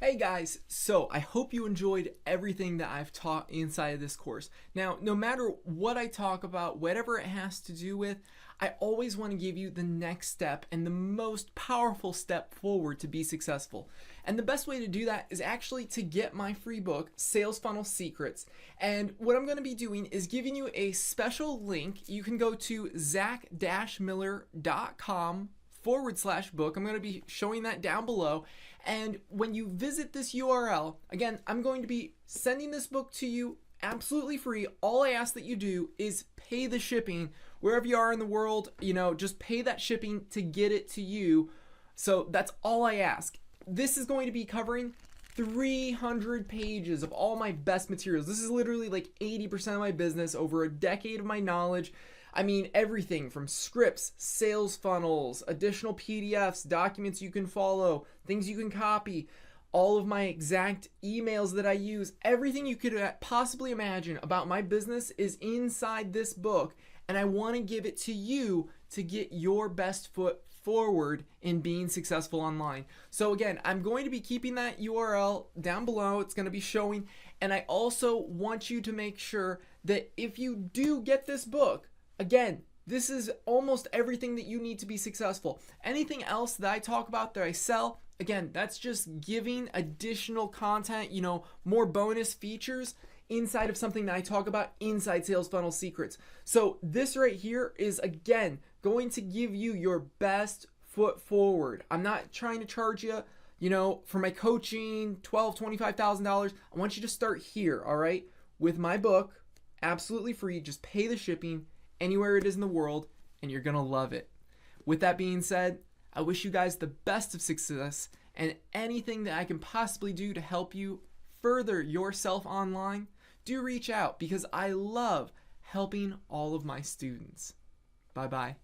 Hey guys, so I hope you enjoyed everything that I've taught inside of this course. Now, no matter what I talk about, whatever it has to do with, I always want to give you the next step and the most powerful step forward to be successful. And the best way to do that is actually to get my free book, Sales Funnel Secrets. And what I'm going to be doing is giving you a special link. You can go to zach-miller.com/book. I'm going to be showing that down below. And when you visit this URL, again, I'm going to be sending this book to you absolutely free. All I ask that you do is pay the shipping wherever you are in the world, just pay that shipping to get it to you. So that's all I ask. This is going to be covering 300 pages of all my best materials. This is literally like 80% of my business, over a decade of my knowledge. I mean, everything from scripts, sales funnels, additional PDFs, documents you can follow, things you can copy, all of my exact emails that I use, everything you could possibly imagine about my business is inside this book. And I want to give it to you to get your best foot forward in being successful online. So again, I'm going to be keeping that URL down below. It's going to be showing. And I also want you to make sure that if you do get this book, again, this is almost everything that you need to be successful. Anything else that I talk about that I sell, again, that's just giving additional content, more bonus features inside of something that I talk about inside Sales Funnel Secrets. So this right here is, again, going to give you your best foot forward. I'm not trying to charge you, for my coaching, $12,000, $25,000. I want you to start here, all right? With my book, absolutely free. Just pay the shipping anywhere it is in the world, and you're gonna love it. With that being said, I wish you guys the best of success, and anything that I can possibly do to help you further yourself online, do reach out, because I love helping all of my students. Bye-bye.